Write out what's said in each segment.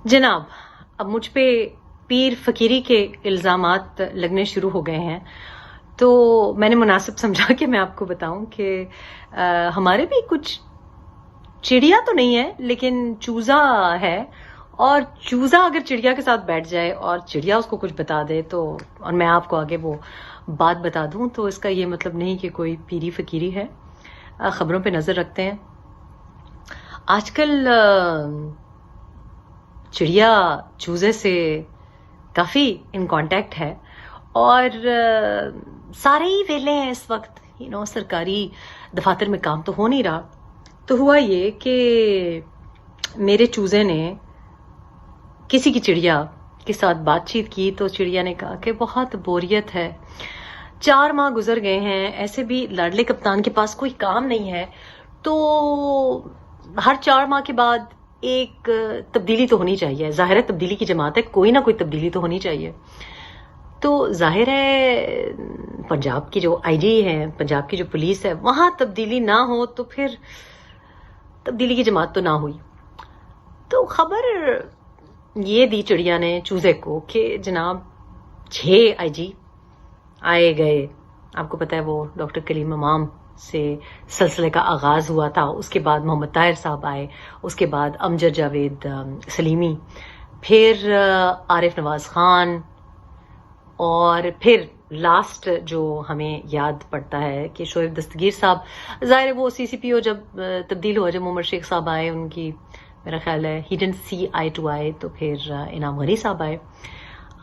جناب، اب مجھ پہ پیر فقیری کے الزامات لگنے شروع ہو گئے ہیں، تو میں نے مناسب سمجھا کہ میں آپ کو بتاؤں کہ ہمارے بھی کچھ چڑیا تو نہیں ہے لیکن چوزا ہے، اور چوزا اگر چڑیا کے ساتھ بیٹھ جائے اور چڑیا اس کو کچھ بتا دے تو، اور میں آپ کو آگے وہ بات بتا دوں، تو اس کا یہ مطلب نہیں کہ کوئی پیری فقیری ہے۔ خبروں پہ نظر رکھتے ہیں۔ آج کل چڑیا چوزے سے کافی ان کانٹیکٹ ہے، اور سارے ہی ویلے ہیں اس وقت، سرکاری دفاتر میں کام تو ہو نہیں رہا۔ تو ہوا یہ کہ میرے چوزے نے کسی کی چڑیا کے ساتھ بات چیت کی، تو چڑیا نے کہا کہ بہت بوریت ہے، 4 ماہ گزر گئے ہیں، ایسے بھی لاڈلے کپتان کے پاس کوئی کام نہیں ہے، تو ہر 4 ماہ کے بعد ایک تبدیلی تو ہونی چاہیے، ظاہر ہے تبدیلی کی جماعت ہے، کوئی نہ کوئی تبدیلی تو ہونی چاہیے۔ تو ظاہر ہے پنجاب کی جو آئی جی ہے، پنجاب کی جو پولیس ہے، وہاں تبدیلی نہ ہو تو پھر تبدیلی کی جماعت تو نہ ہوئی۔ تو خبر یہ دی چڑیا نے چوزے کو کہ جناب 6 آئی جی آئے گئے، آپ کو پتا ہے وہ ڈاکٹر کلیم امام سے سلسلے کا آغاز ہوا تھا، اس کے بعد محمد طاہر صاحب آئے، اس کے بعد امجد جاوید سلیمی، پھر عارف نواز خان، اور پھر لاسٹ جو ہمیں یاد پڑتا ہے کہ شعیب دستگیر صاحب، ظاہر وہ سی سی پی او جب تبدیل ہوا، جب عمر شیخ صاحب آئے، ان کی میرا خیال ہے he didn't see I to آئی، تو پھر انعام غنی صاحب آئے۔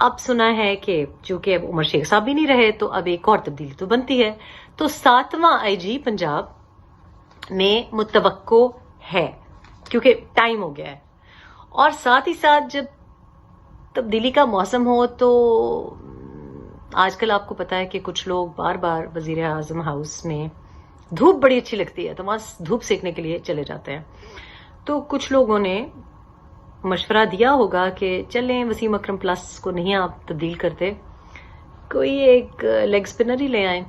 اب سنا ہے کہ چونکہ اب عمر شیخ صاحب بھی نہیں رہے تو اب ایک اور تبدیلی تو بنتی ہے، تو 7واں آئی جی پنجاب میں متوقع ہے، کیونکہ ٹائم ہو گیا ہے۔ اور ساتھ ہی ساتھ جب تبدیلی کا موسم ہو تو آج کل آپ کو پتا ہے کہ کچھ لوگ بار بار وزیر اعظم ہاؤس میں، دھوپ بڑی اچھی لگتی ہے تو وہاں دھوپ سیکنے کے لیے چلے جاتے ہیں، تو کچھ لوگوں نے مشورہ دیا ہوگا کہ چلیں وسیم اکرم پلس کو نہیں آپ تبدیل کرتے، کوئی ایک لیگ اسپنر ہی لے آئیں۔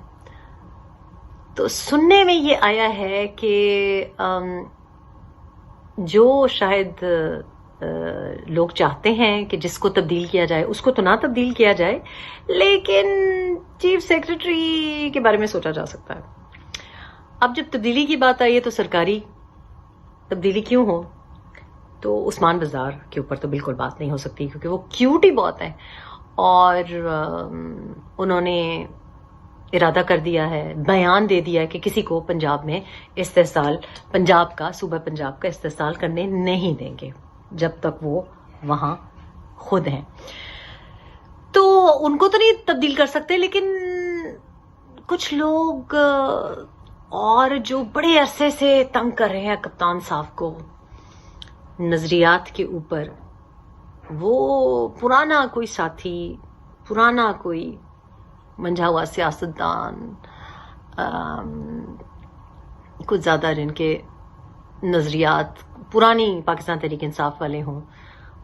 تو سننے میں یہ آیا ہے کہ جو شاید لوگ چاہتے ہیں کہ جس کو تبدیل کیا جائے اس کو تو نہ تبدیل کیا جائے، لیکن چیف سیکرٹری کے بارے میں سوچا جا سکتا ہے۔ اب جب تبدیلی کی بات آئی ہے تو سرکاری تبدیلی کیوں ہو، تو عثمان بزار کے اوپر تو بالکل بات نہیں ہو سکتی، کیونکہ وہ کیوٹ ہی بہت ہے، اور انہوں نے ارادہ کر دیا ہے، بیان دے دیا ہے کہ کسی کو پنجاب میں استحصال، پنجاب کا، صوبہ پنجاب کا استحصال کرنے نہیں دیں گے جب تک وہ وہاں خود ہیں۔ تو ان کو تو نہیں تبدیل کر سکتے، لیکن کچھ لوگ اور جو بڑے عرصے سے تنگ کر رہے ہیں کپتان صاحب کو نظریات کے اوپر، وہ پرانا کوئی ساتھی، پرانا کوئی منجھا ہوا سیاستدان، کچھ زیادہ جن کے نظریات پرانی پاکستان تحریک انصاف والے ہوں،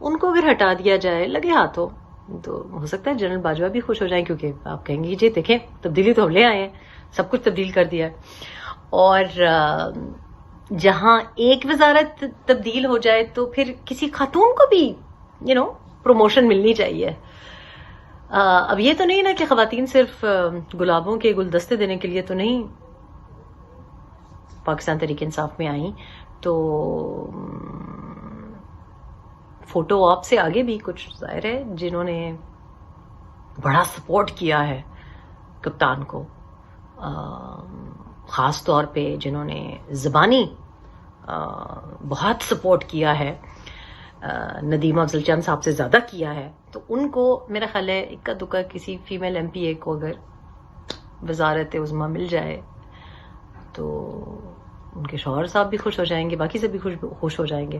ان کو اگر ہٹا دیا جائے لگے ہاتھوں، تو ہو سکتا ہے جنرل باجوہ بھی خوش ہو جائیں، کیونکہ آپ کہیں گے جی دیکھیں تبدیلی تو ہم لے آئے ہیں، سب کچھ تبدیل کر دیا ہے۔ اور جہاں ایک وزارت تبدیل ہو جائے تو پھر کسی خاتون کو بھی پروموشن ملنی چاہیے۔ اب یہ تو نہیں نا کہ خواتین صرف گلابوں کے گلدستے دینے کے لیے تو نہیں پاکستان تحریک انصاف میں آئیں، تو فوٹو آپ سے آگے بھی کچھ ظاہر ہے جنہوں نے بڑا سپورٹ کیا ہے کپتان کو، خاص طور پہ جنہوں نے زبانی بہت سپورٹ کیا ہے، ندیم افضل چند صاحب سے زیادہ کیا ہے، تو ان کو میرا خیال ہے اکا دکا کسی فیمیل ایم پی اے کو اگر وزارت عظمیٰ مل جائے تو ان کے شوہر صاحب بھی خوش ہو جائیں گے، باقی سب بھی خوش ہو جائیں گے۔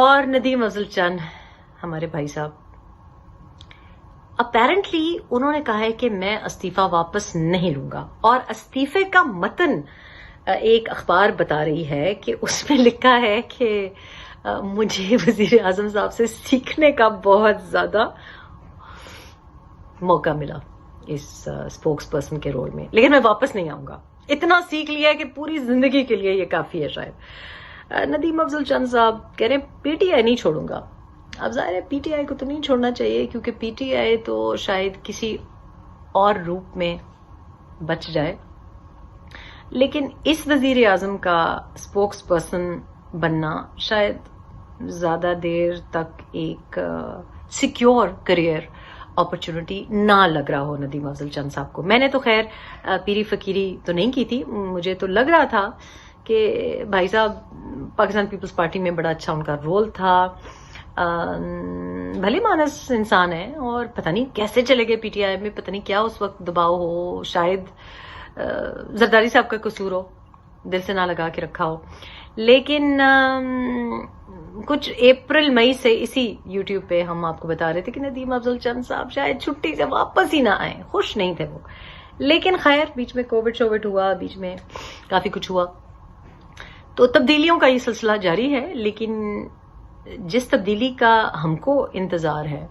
اور ندیم افضل چند ہمارے بھائی صاحب اپیرنٹلی انہوں نے کہا ہے کہ میں استعفیٰ واپس نہیں لوں گا، اور استعفے کا متن ایک اخبار بتا رہی ہے کہ اس میں لکھا ہے کہ مجھے وزیر اعظم صاحب سے سیکھنے کا بہت زیادہ موقع ملا اس اسپوکس پرسن کے رول میں، لیکن میں واپس نہیں آؤں گا، اتنا سیکھ لیا ہے کہ پوری زندگی کے لیے یہ کافی ہے شاید۔ ندیم افضل چند صاحب کہہ رہے ہیں پی ٹی آئی نہیں چھوڑوں گا، اب ظاہر ہے پی ٹی آئی کو تو نہیں چھوڑنا چاہیے، کیونکہ پی ٹی آئی تو شاید کسی اور روپ میں بچ جائے، لیکن اس وزیر اعظم کا اسپوکس پرسن بننا شاید زیادہ دیر تک ایک سیکیور کریئر اپرچونٹی نہ لگ رہا ہو ندیم افضل چند صاحب کو. میں نے تو خیر پیری فقیری تو نہیں کی تھی، مجھے تو لگ رہا تھا کہ بھائی صاحب پاکستان پیپلز پارٹی میں بڑا اچھا ان کا رول تھا، بھلے مانس انسان ہے، اور پتہ نہیں کیسے چلے گئے پی ٹی آئی میں، پتہ نہیں کیا اس وقت دباؤ ہو، شاید زرداری صاحب کا قصور ہو، دل سے نہ لگا کے رکھا ہو. لیکن کچھ اپریل مئی سے اسی یوٹیوب پہ ہم آپ کو بتا رہے تھے کہ ندیم افضل چند صاحب شاید چھٹی سے واپس ہی نہ آئے، خوش نہیں تھے وہ. لیکن خیر بیچ میں کووڈ شووڈ ہوا، بیچ میں کافی کچھ ہوا، تو تبدیلیوں کا یہ سلسلہ جاری ہے. لیکن جس تبدیلی کا ہم کو انتظار ہے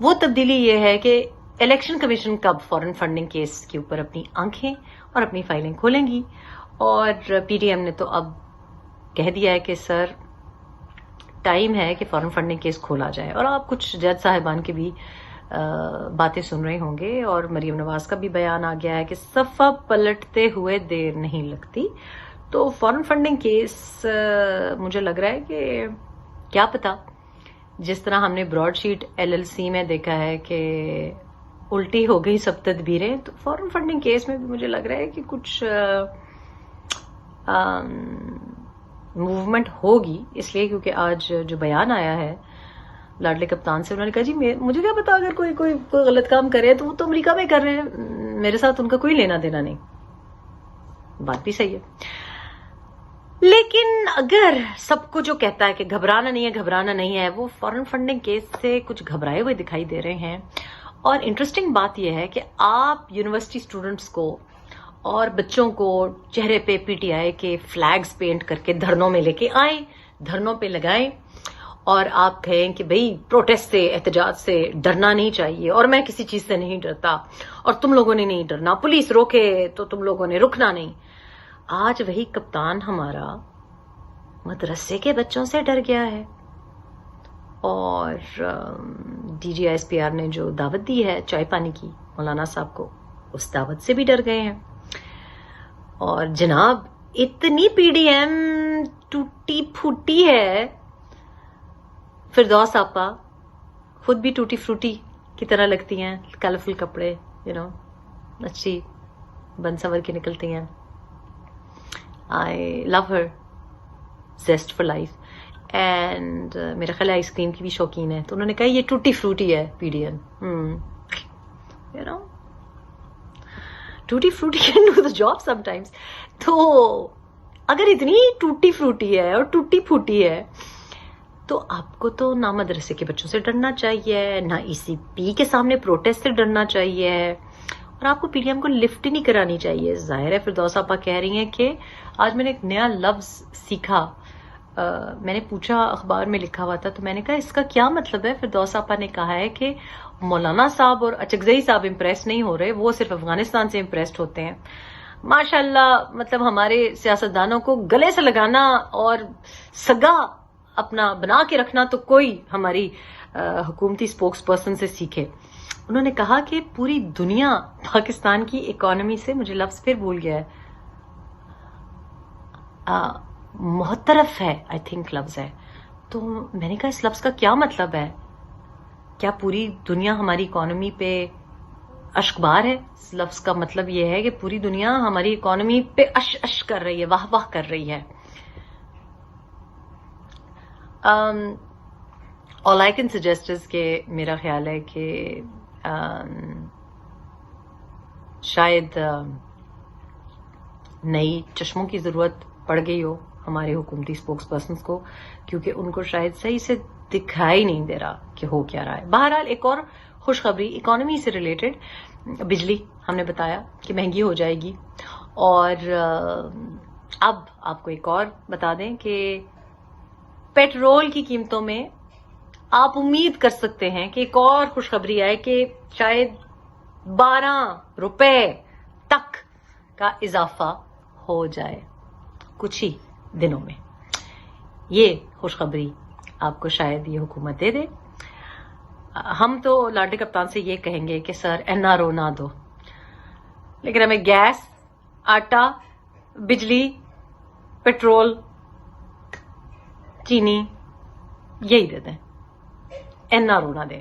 وہ تبدیلی یہ ہے کہ الیکشن کمیشن کب فورن فنڈنگ کیس کے اوپر اپنی آنکھیں اور اپنی فائلنگ کھولیں گی. اور پی ڈی ایم نے تو اب کہہ دیا ہے کہ سر ٹائم ہے کہ فورن فنڈنگ کیس کھولا جائے. اور آپ کچھ جج صاحبان کے بھی باتیں سن رہے ہوں گے، اور مریم نواز کا بھی بیان آ گیا ہے کہ صفحہ پلٹتے ہوئے دیر نہیں لگتی. تو فورن فنڈنگ کیس مجھے لگ رہا ہے کہ کیا پتا، جس طرح ہم نے broadsheet L L C میں دیکھا ہے کہ الٹی ہو گئی سب تدبیریں، تو فورن فنڈنگ کیس میں بھی مجھے لگ رہا ہے کہ کچھ موومنٹ ہوگی. اس لیے کیونکہ آج جو بیان آیا ہے لاڈلے کپتان سے، انہوں نے کہا جی مجھے کیا پتا، اگر کوئی غلط کام کرے تو وہ تو امریکہ میں کر رہے ہیں، میرے ساتھ ان کا کوئی لینا دینا نہیں. بات بھی صحیح ہے. لیکن اگر سب کو جو کہتا ہے کہ گھبرانا نہیں ہے، وہ فورن فنڈنگ کیس سے کچھ گھبرائے ہوئے دکھائی دے رہے ہیں. اور انٹرسٹنگ بات یہ ہے کہ آپ یونیورسٹی اسٹوڈنٹس کو اور بچوں کو چہرے پہ پی ٹی آئی کے فلیگز پینٹ کر کے دھرنوں میں لے کے آئیں، دھرنوں پہ لگائیں، اور آپ کہیں کہ بھئی پروٹیسٹ سے، احتجاج سے ڈرنا نہیں چاہیے، اور میں کسی چیز سے نہیں ڈرتا، اور تم لوگوں نے نہیں ڈرنا، پولیس روکے تو تم لوگوں نے رکنا نہیں. آج وہی کپتان ہمارا مدرسے کے بچوں سے ڈر گیا ہے، اور D G S P R نے جو دعوت دی ہے چائے پانی کی مولانا صاحب کو، اس دعوت سے بھی ڈر گئے ہیں. اور جناب اتنی پی ڈی ایم ٹوٹی پھوٹی ہے، فردوس آپا خود بھی ٹوٹی فروٹی کی طرح لگتی ہیں، کلرفل کپڑے، اچھی بن سنور کے نکلتی ہیں. آئی لو ہر، زیسٹ فار لائف. اینڈ میرا خیال آئس کریم کی بھی شوقین ہے، تو انہوں نے کہا یہ ٹوٹی فروٹی ہے پی D M. Tutti frutti can do the job sometimes. تو اگر اتنی ٹوٹی فروٹی ہے اور ٹوٹی پھوٹی ہے، تو آپ کو تو نہ مدرسے کے بچوں سے ڈرنا چاہیے، نہ ای سی پی کے سامنے پروٹیسٹ سے ڈرنا چاہیے، اور آپ کو پی ڈی ایم کو لفٹ ہی نہیں کرانی چاہیے. ظاہر ہے فردوس آپا کہہ رہی ہیں کہ آج میں نے ایک نیا لفظ سیکھا، میں نے پوچھا، اخبار میں لکھا ہوا تھا، تو میں نے کہا اس کا کیا مطلب ہے؟ فردوس آپا نے کہا ہے کہ مولانا صاحب اور اچکزئی صاحب امپریس نہیں ہو رہے، وہ صرف افغانستان سے امپریسڈ ہوتے ہیں. ماشاءاللہ، مطلب ہمارے سیاستدانوں کو گلے سے لگانا اور سگا اپنا بنا کے رکھنا تو کوئی ہماری حکومتی سپوکس پرسن سے سیکھے. انہوں نے کہا کہ پوری دنیا پاکستان کی اکانومی سے، مجھے لفظ پھر بھول گیا ہے، محترف ہے، آئی تھنک لفظ ہے. تو میں نے کہا اس لفظ کا کیا مطلب ہے؟ کیا پوری دنیا ہماری اکانومی پہ اشکبار ہے؟ اس لفظ کا مطلب یہ ہے کہ پوری دنیا ہماری اکانومی پہ اش کر رہی ہے، واہ واہ کر رہی ہے. all I can suggest is کہ میرا خیال ہے کہ شاید نئی چشموں کی ضرورت پڑ گئی ہو ہمارے حکومتی سپوکس پرسنس کو، کیونکہ ان کو شاید صحیح سے دکھائی نہیں دے رہا کہ ہو کیا رہا ہے. بہرحال ایک اور خوشخبری اکانومی سے ریلیٹڈ، بجلی ہم نے بتایا کہ مہنگی ہو جائے گی، اور اب آپ کو ایک اور بتا دیں کہ پیٹرول کی قیمتوں میں آپ امید کر سکتے ہیں کہ ایک اور خوشخبری آئے کہ شاید 12 روپے تک کا اضافہ ہو جائے کچھ ہی دنوں میں. یہ خوشخبری آپ کو شاید یہ حکومت دے دے. ہم تو لاڈلی کپتان سے یہ کہیں گے کہ سر این آر او نہ دو، لیکن ہمیں گیس، آٹا، بجلی، پیٹرول، چینی یہی دے دیں، این آر او نہ دیں.